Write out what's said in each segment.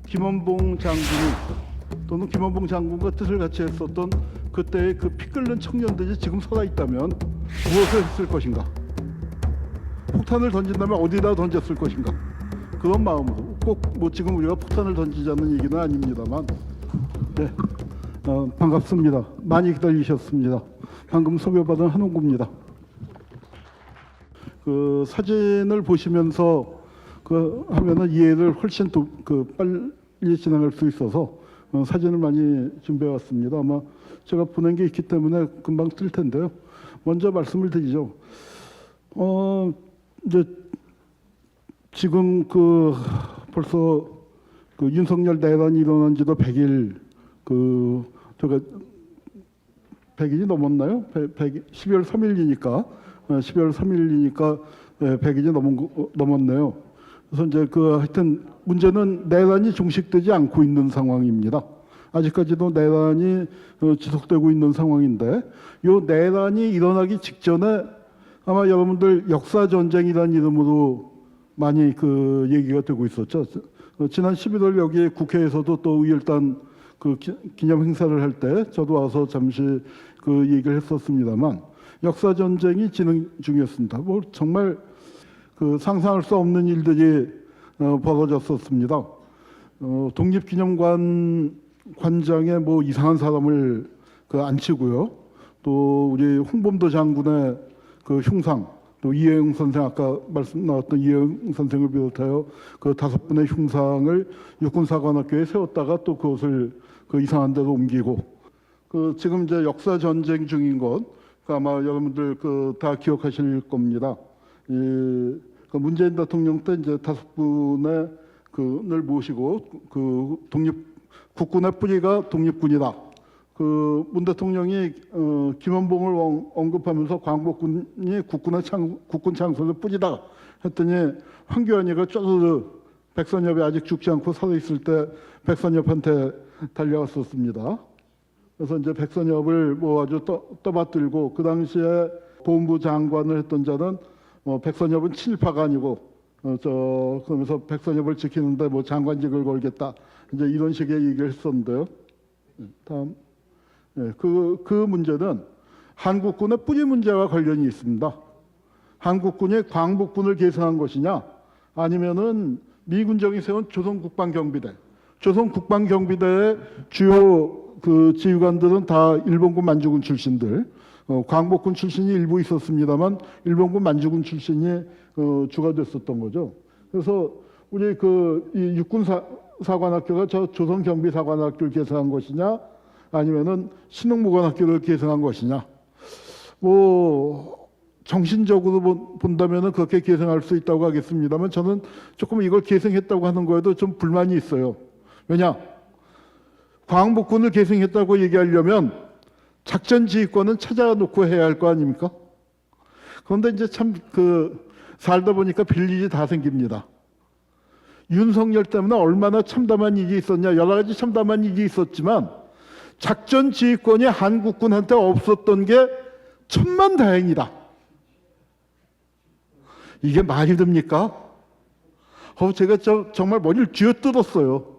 김원봉 장군이 또는 김원봉 장군과 뜻을 같이 했었던 그때의 그 피 끓는 청년들이 지금 살아있다면 무엇을 했을 것인가? 폭탄을 던진다면 어디다 던졌을 것인가? 그런 마음으로 꼭 뭐 지금 우리가 폭탄을 던지자는 얘기는 아닙니다만, 네, 반갑습니다. 많이 기다리셨습니다. 방금 소개받은 한홍구입니다. 그 사진을 보시면서 그 하면은 이해를 훨씬 또 빨리 진행할 수 있어서 사진을 많이 준비해 왔습니다. 아마 제가 보낸 게 있기 때문에 금방 뜰 텐데요. 먼저 말씀을 드리죠. 이제 지금 벌써 윤석열 내란이 일어난 지도 100일, 제가 100일이 넘었나요? 12월 3일이니까 12월 3일이니까 100일이 넘었네요. 그래서 이제 하여튼 문제는 내란이 종식되지 않고 있는 상황입니다. 아직까지도 내란이 지속되고 있는 상황인데, 이 내란이 일어나기 직전에 아마 여러분들 역사전쟁이라는 이름으로 많이 얘기가 되고 있었죠. 지난 11월 여기 국회에서도 또 의열단 기념 행사를 할 때 저도 와서 잠시 얘기를 했었습니다만, 역사전쟁이 진행 중이었습니다. 뭐 정말 상상할 수 없는 일들이 벌어졌었습니다. 독립기념관장에 뭐 이상한 사람을 앉히고요. 또 우리 홍범도 장군의 흉상, 또 이혜영 선생, 아까 말씀 나왔던 이혜영 선생을 비롯하여 5분의 흉상을 육군사관학교에 세웠다가 또 그것을 이상한 데로 옮기고, 지금 이제 역사 전쟁 중인 것, 아마 여러분들 다 기억하실 겁니다. 문재인 대통령 때 이제 5분의 을 모시고 국군의 뿌리가 독립군이다. 문 대통령이 김원봉을 언급하면서 광복군이 국군 창설의 뿌리다 했더니 황교안이가 쪼르르 백선엽이 아직 죽지 않고 살아있을 때 백선엽한테 달려갔었습니다. 그래서 이제 백선엽을 뭐 아주 떠받들고, 그 당시에 보훈부 장관을 했던 자는 백선엽은 친일파가 아니고 그러면서 백선엽을 지키는데 뭐 장관직을 걸겠다, 이제 이런 식의 얘기를 했었는데요. 다음. 그 문제는 한국군의 뿌리 문제와 관련이 있습니다. 한국군이 광복군을 계승한 것이냐, 아니면은 미군정이 세운 조선국방경비대의 주요 지휘관들은 다 일본군 만주군 출신들, 광복군 출신이 일부 있었습니다만 일본군 만주군 출신이 주가 됐었던 거죠. 그래서 우리 이 육군사관학교가 저 조선경비사관학교를 계승한 것이냐, 아니면은 신흥무관학교를 계승한 것이냐, 뭐 정신적으로 본다면은 그렇게 계승할 수 있다고 하겠습니다만, 저는 조금 이걸 계승했다고 하는 거에도 좀 불만이 있어요. 왜냐, 광복군을 계승했다고 얘기하려면 작전 지휘권은 찾아놓고 해야 할 거 아닙니까? 그런데 이제 참 살다 보니까 빌일이 다 생깁니다. 윤석열 때문에 얼마나 참담한 일이 있었냐, 여러 가지 참담한 일이 있었지만 작전 지휘권이 한국군한테 없었던 게 천만다행이다. 이게 말이 됩니까? 제가 정말 머리를 쥐어뜯었어요.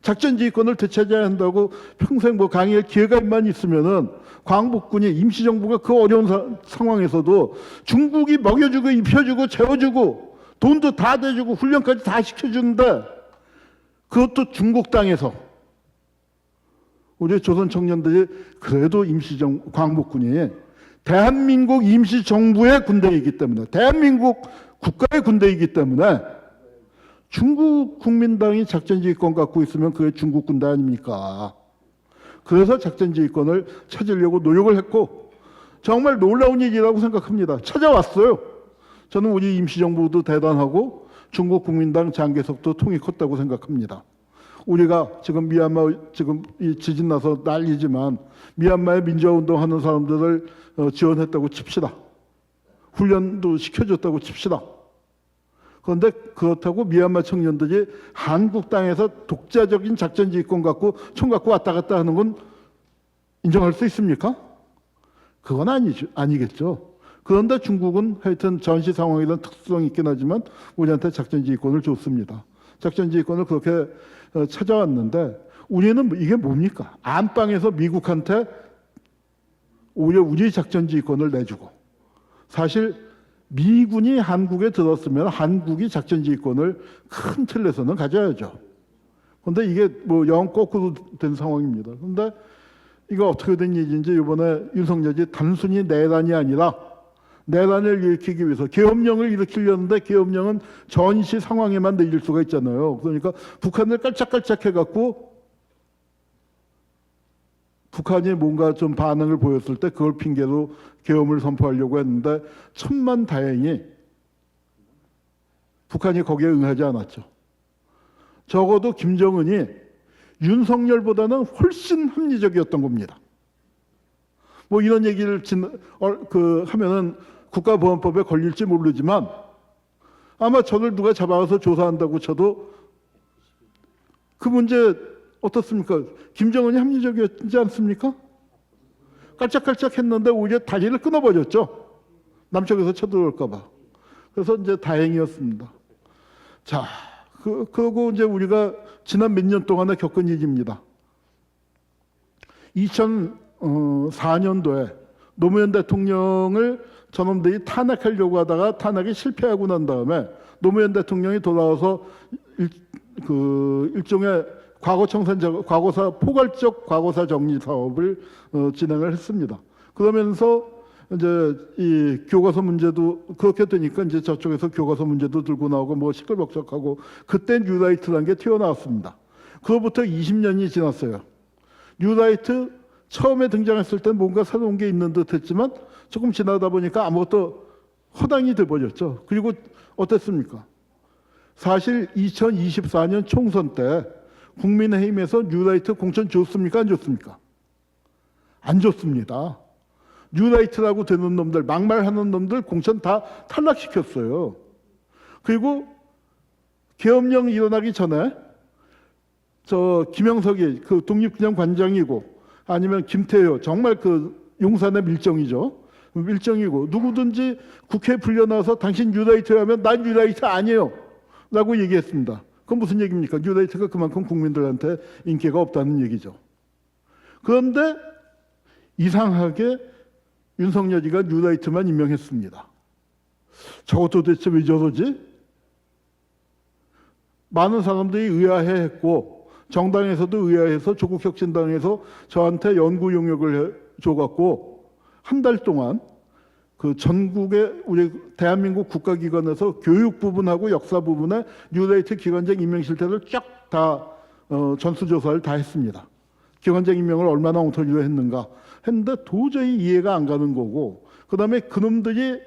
작전 지휘권을 되찾아야 한다고 평생 뭐 강의할 기회가만 있으면은 광복군이, 임시정부가 그 어려운 상황에서도 중국이 먹여주고 입혀주고 재워주고 돈도 다 대주고 훈련까지 다 시켜주는데, 그것도 중국 땅에서 우리 조선 청년들이 그래도 광복군이 대한민국 임시정부의 군대이기 때문에, 대한민국 국가의 군대이기 때문에, 중국 국민당이 작전지휘권 갖고 있으면 그게 중국 군대 아닙니까? 그래서 작전지휘권을 찾으려고 노력을 했고, 정말 놀라운 일이라고 생각합니다. 찾아왔어요. 저는 우리 임시정부도 대단하고 중국 국민당 장개석도 통이 컸다고 생각합니다. 우리가 지금 미얀마 지금 이 지진 나서 난리지만 미얀마에 민주화운동하는 사람들을 지원했다고 칩시다. 훈련도 시켜줬다고 칩시다. 그런데 그렇다고 미얀마 청년들이 한국 땅에서 독자적인 작전지휘권 갖고 총 갖고 왔다 갔다 하는 건 인정할 수 있습니까? 그건 아니겠죠. 그런데 중국은 하여튼 전시 상황에 대한 특수성이 있긴 하지만 우리한테 작전지휘권을 줬습니다. 작전지휘권을 그렇게 찾아왔는데 우리는 이게 뭡니까? 안방에서 미국한테 오히려 우리 작전지휘권을 내주고, 사실 미군이 한국에 들었으면 한국이 작전지휘권을 큰 틀에서는 가져야죠. 그런데 이게 뭐 영 거꾸로 된 상황입니다. 그런데 이거 어떻게 된 일인지 이번에 윤석열이 단순히 내란이 아니라 내란을 일으키기 위해서 계엄령을 일으키려는데 계엄령은 전시 상황에만 내릴 수가 있잖아요. 그러니까 북한을 깔짝깔짝 해갖고 북한이 뭔가 좀 반응을 보였을 때 그걸 핑계로 계엄을 선포하려고 했는데 천만다행히 북한이 거기에 응하지 않았죠. 적어도 김정은이 윤석열보다는 훨씬 합리적이었던 겁니다. 뭐 이런 얘기를 하면은 국가보안법에 걸릴지 모르지만 아마 저를 누가 잡아가서 조사한다고 쳐도 그 문제 어떻습니까? 김정은이 합리적이었지 않습니까? 깔짝깔짝 했는데 오히려 다리를 끊어버렸죠. 남쪽에서 쳐들어올까 봐. 그래서 이제 다행이었습니다. 자, 그러고 이제 우리가 지난 몇 년 동안에 겪은 일입니다. 2004년도에 노무현 대통령을 저놈들이 탄핵하려고 하다가 탄핵이 실패하고 난 다음에 노무현 대통령이 돌아와서 일종의 과거사 포괄적 과거사 정리 사업을 진행을 했습니다. 그러면서 이제 이 교과서 문제도 그렇게 되니까 이제 저쪽에서 교과서 문제도 들고 나오고 뭐 시끌벅적하고 그때 뉴라이트라는 게 튀어나왔습니다. 그로부터 20년이 지났어요. 뉴라이트 처음에 등장했을 때 뭔가 새로운 게 있는 듯 했지만 조금 지나다 보니까 아무것도 허당이 돼버렸죠. 그리고 어땠습니까? 사실 2024년 총선 때 국민의힘에서 뉴라이트 공천 줬습니까? 안 줬습니까? 안 줬습니다. 뉴라이트라고 되는 놈들, 막말하는 놈들 공천 다 탈락시켰어요. 그리고 계엄령 일어나기 전에 저 김영석이 그 독립기념관장이고 아니면 김태효 정말 그 용산의 밀정이죠. 밀정이고 누구든지 국회에 불려나와서 당신 뉴라이트 하면 난 뉴라이트 아니에요 라고 얘기했습니다. 그건 무슨 얘기입니까? 뉴라이트가 그만큼 국민들한테 인기가 없다는 얘기죠. 그런데 이상하게 윤석열이가 뉴라이트만 임명했습니다. 저거 도대체 왜 저러지? 많은 사람들이 의아해했고 정당에서도 의아해서 조국혁신당에서 저한테 연구 용역을 줘갖고 한 달 동안 그 전국의 우리 대한민국 국가기관에서 교육 부분하고 역사 부분에 뉴라이트 기관장 임명 실태를 쫙 다 전수조사를 다 했습니다. 기관장 임명을 얼마나 엉터리로 했는가 했는데 도저히 이해가 안 가는 거고, 그 다음에 그놈들이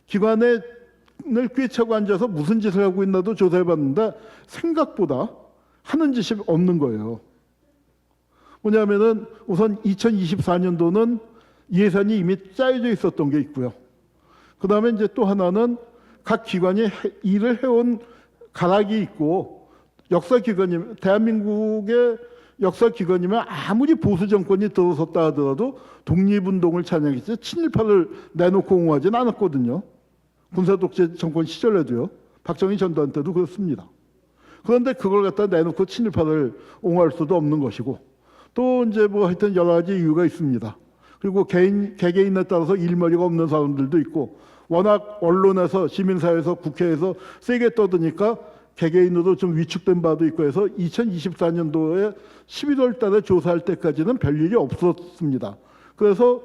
기관을 꿰차고 앉아서 무슨 짓을 하고 있나도 조사해봤는데 생각보다 하는 짓이 없는 거예요. 뭐냐면은 우선 2024년도는 예산이 이미 짜여져 있었던 게 있고요. 그 다음에 이제 또 하나는 각 기관이 일을 해온 가락이 있고, 역사기관이면 대한민국의 역사기관이면 아무리 보수 정권이 들어섰다 하더라도 독립운동을 찬양했지 친일파를 내놓고 옹호하진 않았거든요. 군사독재 정권 시절에도요. 박정희 전두환 때도 그렇습니다. 그런데 그걸 갖다 내놓고 친일파를 옹호할 수도 없는 것이고, 또 이제 뭐 하여튼 여러 가지 이유가 있습니다. 그리고 개개인에 따라서 일머리가 없는 사람들도 있고, 워낙 언론에서 시민사회에서 국회에서 세게 떠드니까 개개인으로 좀 위축된 바도 있고 해서 2024년도에 11월 달에 조사할 때까지는 별일이 없었습니다. 그래서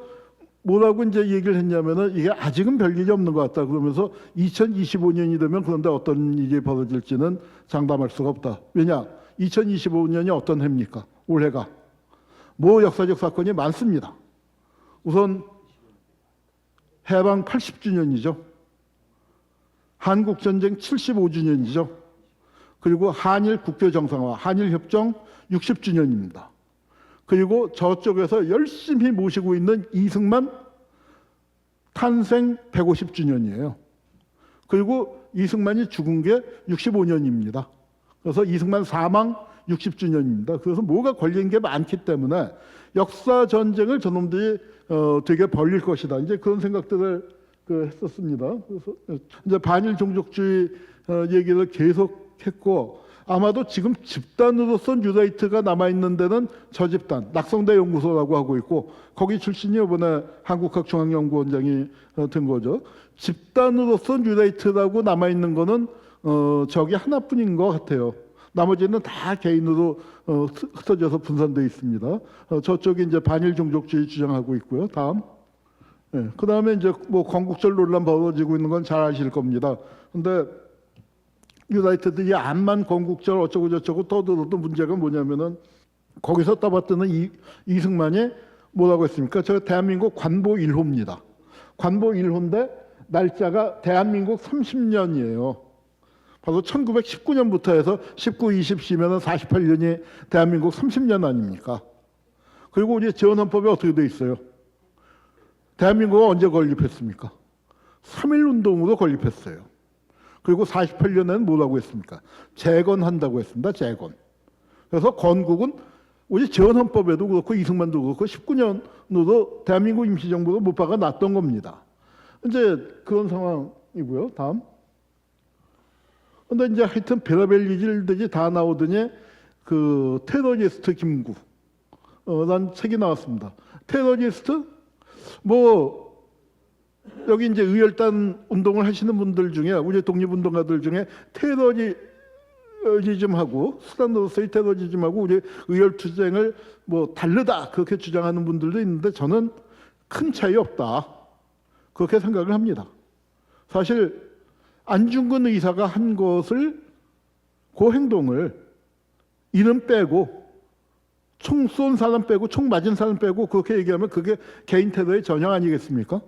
뭐라고 이제 얘기를 했냐면은 이게 아직은 별일이 없는 것 같다. 그러면서 2025년이 되면 그런데 어떤 일이 벌어질지는 장담할 수가 없다. 왜냐? 2025년이 어떤 해입니까? 올해가. 뭐 역사적 사건이 많습니다. 우선 해방 80주년이죠. 한국전쟁 75주년이죠. 그리고 한일 국교 정상화, 한일 협정 60주년입니다. 그리고 저쪽에서 열심히 모시고 있는 이승만 탄생 150주년이에요. 그리고 이승만이 죽은 게 65년입니다. 그래서 이승만 사망 60주년입니다. 그래서 뭐가 걸린 게 많기 때문에 역사 전쟁을 저놈들이 되게 벌릴 것이다. 이제 그런 생각들을 했었습니다. 그래서 이제 반일 종족주의 얘기를 계속했고, 아마도 지금 집단으로서 뉴라이트가 남아있는 데는 저 집단, 낙성대 연구소라고 하고 있고, 거기 출신이 이번에 한국학중앙연구원장이 된 거죠. 집단으로서 뉴라이트라고 남아있는 거는 저기 하나뿐인 것 같아요. 나머지는 다 개인으로 흩어져서 분산되어 있습니다. 저쪽이 이제 반일 종족주의 주장하고 있고요. 다음. 그 다음에 이제 뭐 건국절 논란 벌어지고 있는 건 잘 아실 겁니다. 근데 유나이티드이 암만 건국절 어쩌고 저쩌고 떠들어도 문제가 뭐냐면은 거기서 떠받드는 이승만이 뭐라고 했습니까? 저 대한민국 관보 1호입니다. 관보 1호인데 날짜가 대한민국 30년이에요. 바로 1919년부터 해서 19, 20, 10면은 48년이 대한민국 30년 아닙니까? 그리고 우리 재헌헌법에 어떻게 돼 있어요? 대한민국은 언제 건립했습니까? 3.1운동으로 건립했어요. 그리고 48년에는 뭐라고 했습니까? 재건한다고 했습니다. 재건. 그래서 건국은 우리 재헌헌법에도 그렇고 이승만도 그렇고 19년으로 대한민국 임시정부로 못 박아놨던 겁니다. 이제 그런 상황이고요. 다음. 근데 이제 하여튼 별의별 일들이 다 나오더니 그 테러리스트 김구 란 책이 나왔습니다. 테러리스트? 뭐 여기 이제 의열단 운동을 하시는 분들 중에 우리 독립운동가들 중에 테러리즘하고 수단으로서의 테러리즘하고 우리 의열투쟁을 뭐 다르다 그렇게 주장하는 분들도 있는데 저는 큰 차이 없다 그렇게 생각을 합니다. 사실 안중근 의사가 한 것을 그 행동을 이름 빼고 총 쏜 사람 빼고 총 맞은 사람 빼고 그렇게 얘기하면 그게 개인 테러의 전형 아니겠습니까?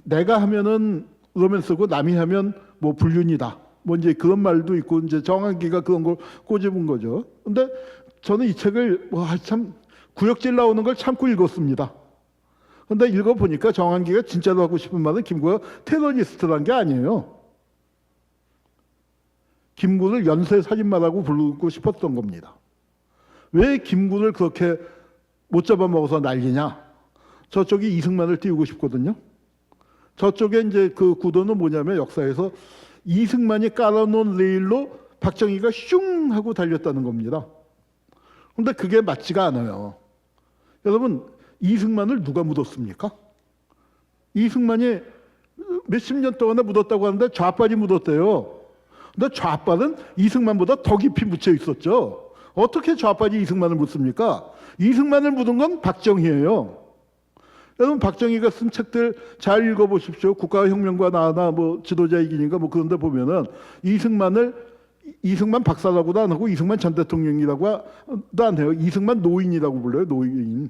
내가 하면은 로맨스고 남이 하면 뭐 불륜이다. 뭐 이제 그런 말도 있고 이제 정한기가 그런 걸 꼬집은 거죠. 근데 저는 이 책을 참 구역질 나오는 걸 참고 읽었습니다. 근데 읽어보니까 정한기가 진짜로 하고 싶은 말은 김구가 테러리스트란 게 아니에요. 김구를 연쇄 살인마라고 부르고 싶었던 겁니다. 왜 김구를 그렇게 못 잡아먹어서 난리냐? 저쪽이 이승만을 띄우고 싶거든요. 저쪽에 이제 그 구도는 뭐냐면 역사에서 이승만이 깔아놓은 레일로 박정희가 슝 하고 달렸다는 겁니다. 그런데 그게 맞지가 않아요. 여러분, 이승만을 누가 묻었습니까? 이승만이 몇십 년 동안에 묻었다고 하는데 좌빨이 묻었대요. 근데 좌빨은 이승만보다 더 깊이 묻혀 있었죠. 어떻게 좌빨이 이승만을 묻습니까? 이승만을 묻은 건 박정희예요. 여러분 박정희가 쓴 책들 잘 읽어보십시오. 국가혁명과 나나 뭐 지도자의 길인가 뭐 그런 데 보면은 이승만 박사라고도 안 하고 이승만 전 대통령이라고도 안 해요. 이승만 노인이라고 불러요. 노인.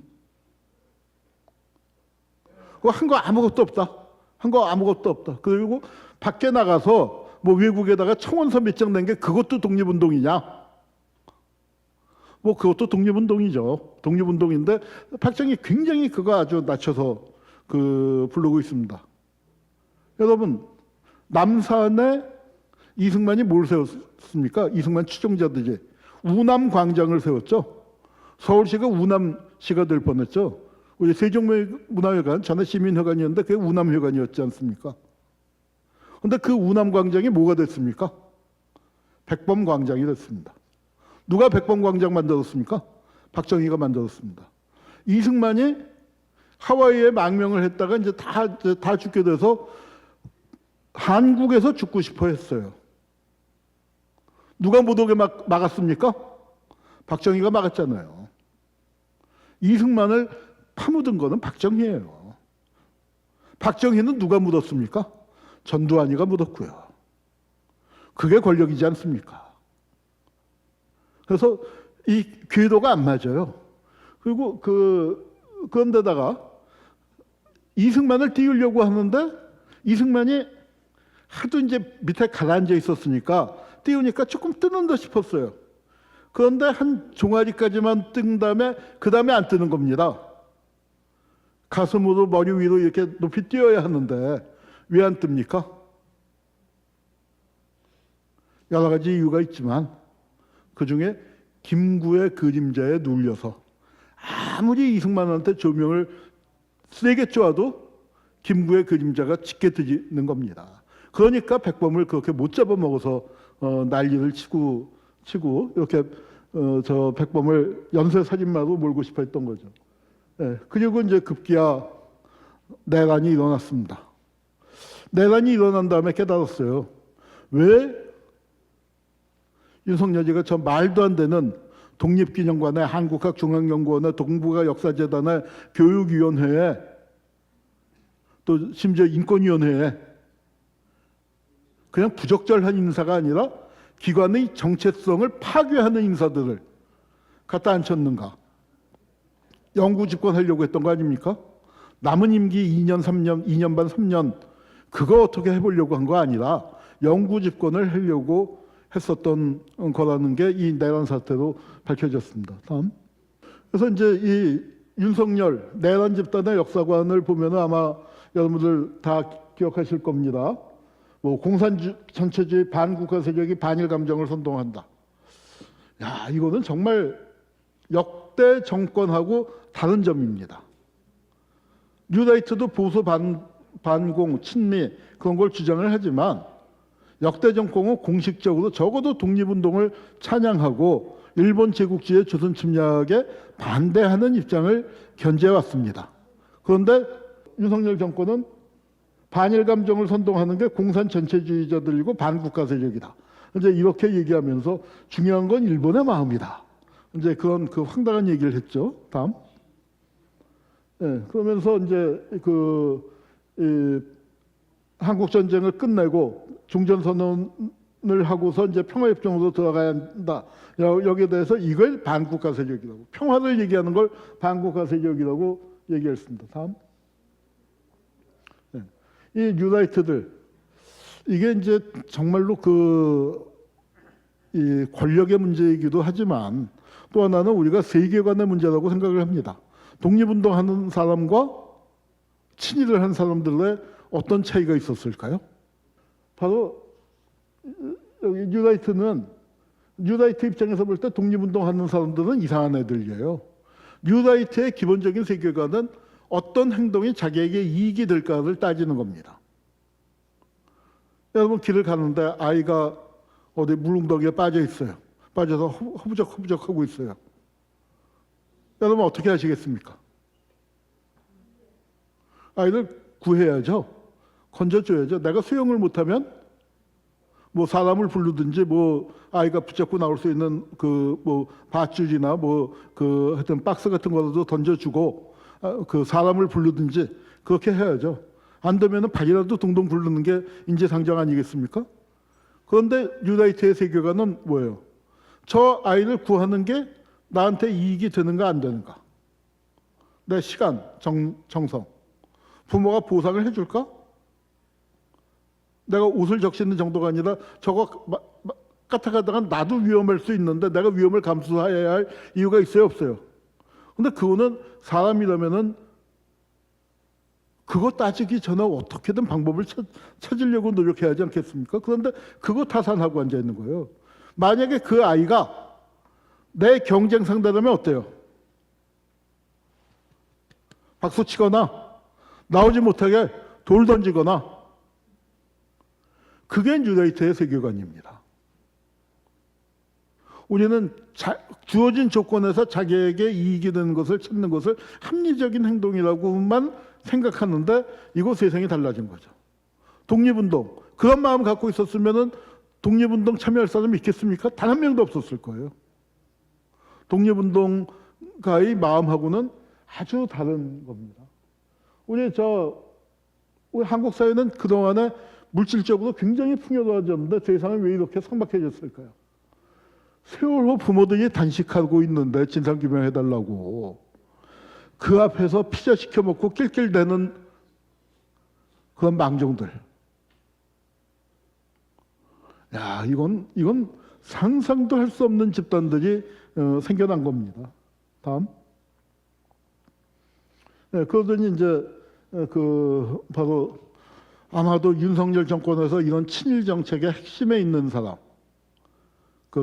그거 한 거 아무것도 없다. 한 거 아무것도 없다. 그리고 밖에 나가서 뭐 외국에다가 청원서 몇 장 낸 게 그것도 독립운동이냐? 뭐 그것도 독립운동이죠. 독립운동인데 박정희 굉장히 그거 아주 낮춰서 부르고 있습니다. 여러분 남산에 이승만이 뭘 세웠습니까? 이승만 추종자들이 우남광장을 세웠죠. 서울시가 우남시가 될 뻔했죠. 우리 세종문화회관 전에 시민회관이었는데 그게 우남회관이었지 않습니까? 그런데 그 우남광장이 뭐가 됐습니까? 백범광장이 됐습니다. 누가 백범광장 만들었습니까? 박정희가 만들었습니다. 이승만이 하와이에 망명을 했다가 이제 다 죽게 돼서 한국에서 죽고 싶어 했어요. 누가 못 오게 막았습니까? 박정희가 막았잖아요. 이승만을 파묻은 거는 박정희예요. 박정희는 누가 묻었습니까? 전두환이가 묻었고요. 그게 권력이지 않습니까? 그래서 이 궤도가 안 맞아요. 그리고 그런데다가 이승만을 띄우려고 하는데 이승만이 하도 이제 밑에 가라앉아 있었으니까 띄우니까 조금 뜨는 듯 싶었어요. 그런데 한 종아리까지만 뜬 다음에 그 다음에 안 뜨는 겁니다. 가슴으로 머리 위로 이렇게 높이 띄어야 하는데 왜 안 뜹니까? 여러 가지 이유가 있지만 그중에 김구의 그림자에 눌려서 아무리 이승만한테 조명을 세게 쪼아도 김구의 그림자가 짙게 드는 겁니다. 그러니까 백범을 그렇게 못 잡아먹어서 난리를 치고 치고 이렇게 저 백범을 연쇄 살인마로 몰고 싶어 했던 거죠. 예, 그리고 이제 급기야 내란이 일어났습니다. 내란이 일어난 다음에 깨달았어요. 왜 윤석열이가 저 말도 안 되는 독립기념관에, 한국학중앙연구원에, 동북아 역사재단에, 교육위원회에, 또 심지어 인권위원회에 그냥 부적절한 인사가 아니라 기관의 정체성을 파괴하는 인사들을 갖다 앉혔는가? 영구 집권하려고 했던 거 아닙니까? 남은 임기 2년, 3년, 2년 반, 3년 그거 어떻게 해보려고 한 거 아니라 영구 집권을 하려고 했었던 거라는 게 이 내란 사태로 밝혀졌습니다. 다음. 그래서 이제 이 윤석열 내란 집단의 역사관을 보면 아마 여러분들 다 기억하실 겁니다. 뭐 공산 전체주의 반국가 세력이 반일 감정을 선동한다. 야, 이거는 정말 역대 정권하고 다른 점입니다. 뉴라이트도 보수 반공, 친미 그런 걸 주장을 하지만 역대 정권은 공식적으로 적어도 독립운동을 찬양하고 일본 제국주의 조선 침략에 반대하는 입장을 견제해왔습니다. 그런데 윤석열 정권은 반일 감정을 선동하는 게 공산 전체주의자들이고 반국가 세력이다. 이제 이렇게 얘기하면서 중요한 건 일본의 마음이다. 이제 그런 그 황당한 얘기를 했죠. 다음. 예, 그러면서 이제 한국 전쟁을 끝내고 종전 선언을 하고서 이제 평화협정으로 들어가야 한다. 여기에 대해서 이걸 반국가 세력이라고, 평화를 얘기하는 걸 반국가 세력이라고 얘기했습니다. 다음. 네. 이 뉴라이트들 이게 이제 정말로 이 권력의 문제이기도 하지만 또 하나는 우리가 세계관의 문제라고 생각을 합니다. 독립운동하는 사람과 친일을 한 사람들의 어떤 차이가 있었을까요? 바로 여기 뉴라이트 입장에서 볼 때 독립운동하는 사람들은 이상한 애들이에요. 뉴라이트의 기본적인 세계관은 어떤 행동이 자기에게 이익이 될까를 따지는 겁니다. 여러분 길을 가는데 아이가 어디 물웅덩이에 빠져 있어요. 빠져서 허부적 하고 있어요. 여러분 어떻게 하시겠습니까? 아이를 구해야죠. 건져줘야죠. 내가 수영을 못하면 뭐 사람을 부르든지 뭐 아이가 붙잡고 나올 수 있는 뭐 밧줄이나 하여튼 박스 같은 거라도 던져주고 그 사람을 부르든지 그렇게 해야죠. 안 되면은 발이라도 동동 부르는 게 인지상정 아니겠습니까? 그런데 뉴라이트의 세계관은 뭐예요? 저 아이를 구하는 게 나한테 이익이 되는가 안 되는가? 내 시간, 정성. 부모가 보상을 해줄까? 내가 옷을 적시는 정도가 아니라 저거 까딱하다가 나도 위험할 수 있는데 내가 위험을 감수해야 할 이유가 있어요, 없어요? 근데 그거는 사람이라면은 그거 따지기 전에 어떻게든 방법을 찾으려고 노력해야 하지 않겠습니까? 그런데 그거 타산하고 앉아 있는 거예요. 만약에 그 아이가 내 경쟁 상대라면 어때요? 박수 치거나 나오지 못하게 돌 던지거나, 그게 뉴라이트의 세계관입니다. 우리는 주어진 조건에서 자기에게 이익이 되는 것을 찾는 것을 합리적인 행동이라고만 생각하는데 이거 세상이 달라진 거죠. 독립운동, 그런 마음 갖고 있었으면 독립운동 참여할 사람이 있겠습니까? 단 한 명도 없었을 거예요. 독립운동가의 마음하고는 아주 다른 겁니다. 우리 한국 사회는 그동안에 물질적으로 굉장히 풍요로워졌는데 세상은 왜 이렇게 삭막해졌을까요? 세월호 부모들이 단식하고 있는데 진상규명해달라고 그 앞에서 피자 시켜 먹고 낄낄대는 그런 망정들. 야, 이건 상상도 할 수 없는 집단들이 생겨난 겁니다. 다음. 네, 그러더니 이제 바로 아마도 윤석열 정권에서 이런 친일 정책의 핵심에 있는 사람,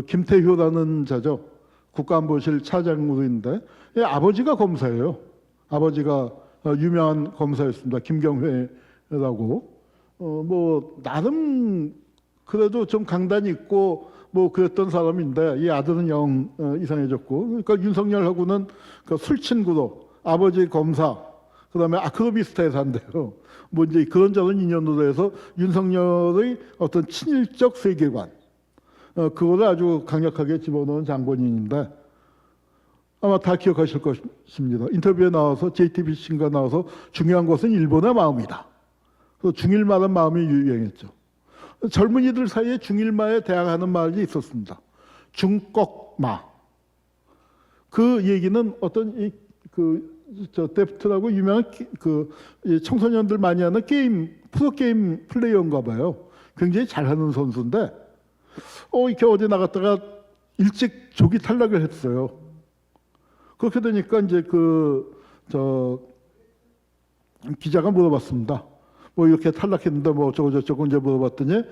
김태효라는 자죠. 국가안보실 차장으로 있는데 아버지가 검사예요. 아버지가 유명한 검사였습니다. 김경회라고. 뭐 나름 그래도 좀 강단 있고 뭐 그랬던 사람인데 이 아들은 영 이상해졌고, 그러니까 윤석열하고는 그 술친구로 아버지 검사, 그다음에 아크로비스타에서 한대요. 뭐 이제 그런저런 인연으로 해서 윤석열의 어떤 친일적 세계관, 그거를 아주 강력하게 집어넣은 장본인인데 아마 다 기억하실 것입니다. 인터뷰에 나와서 JTBC인가 나와서 중요한 것은 일본의 마음이다. 그래서 중일마라는 마음이 유행했죠. 젊은이들 사이에 중일마에 대항하는 말이 있었습니다. 중꺽마. 그 얘기는 어떤 저 데프트라고 유명한 이 청소년들 많이 하는 게임, 프로게임 플레이어인가 봐요. 굉장히 잘하는 선수인데 이렇게 어디 나갔다가 일찍 조기 탈락을 했어요. 그렇게 되니까 이제 기자가 물어봤습니다. 뭐 이렇게 탈락했는데 뭐 저쩌고 이제 물어봤더니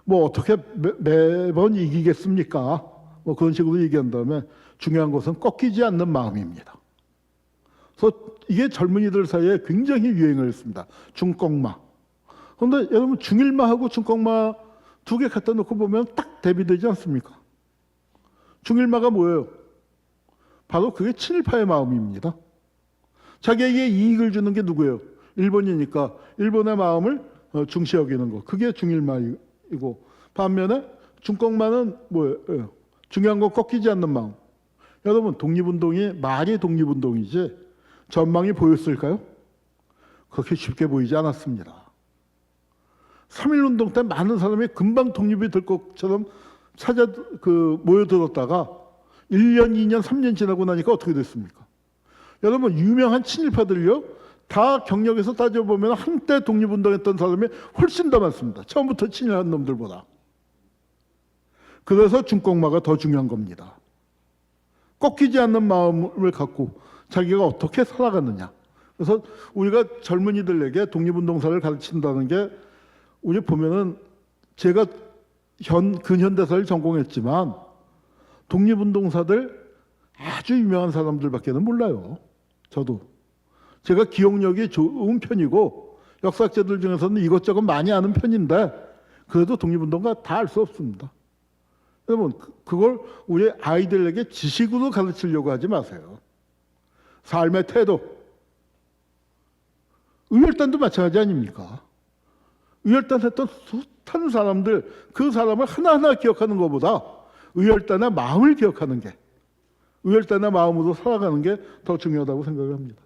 뭐 어떻게 매번 이기겠습니까? 뭐 그런 식으로 얘기한 다음에 중요한 것은 꺾이지 않는 마음입니다. 그래서 이게 젊은이들 사이에 굉장히 유행을 했습니다. 중꺽마. 그런데 여러분 중일마하고 중꺽마 두 개 갖다 놓고 보면 딱 대비되지 않습니까? 중일마가 뭐예요? 바로 그게 친일파의 마음입니다. 자기에게 이익을 주는 게 누구예요? 일본이니까 일본의 마음을 중시 여기는 거. 그게 중일마이고, 반면에 중꺽마는 뭐예요? 중요한 건 꺾이지 않는 마음. 여러분 독립운동이 말이 독립운동이지 전망이 보였을까요? 그렇게 쉽게 보이지 않았습니다. 3.1운동 때 많은 사람이 금방 독립이 될 것처럼 모여들었다가 1년, 2년, 3년 지나고 나니까 어떻게 됐습니까? 여러분 유명한 친일파들요, 다 경력에서 따져보면 한때 독립운동했던 사람이 훨씬 더 많습니다. 처음부터 친일한 놈들보다. 그래서 중꺽마가 더 중요한 겁니다. 꺾이지 않는 마음을 갖고 자기가 어떻게 살아가느냐. 그래서 우리가 젊은이들에게 독립운동사를 가르친다는 게, 우리 보면은 제가 근현대사를 전공했지만 독립운동사들 아주 유명한 사람들밖에는 몰라요. 저도. 제가 기억력이 좋은 편이고 역사학자들 중에서는 이것저것 많이 아는 편인데 그래도 독립운동가 다 알 수 없습니다. 여러분 그걸 우리 아이들에게 지식으로 가르치려고 하지 마세요. 삶의 태도. 의열단도 마찬가지 아닙니까? 의열단했던 숱한 사람들, 그 사람을 하나하나 기억하는 것보다 의열단의 마음을 기억하는 게, 의열단의 마음으로 살아가는 게 더 중요하다고 생각을 합니다.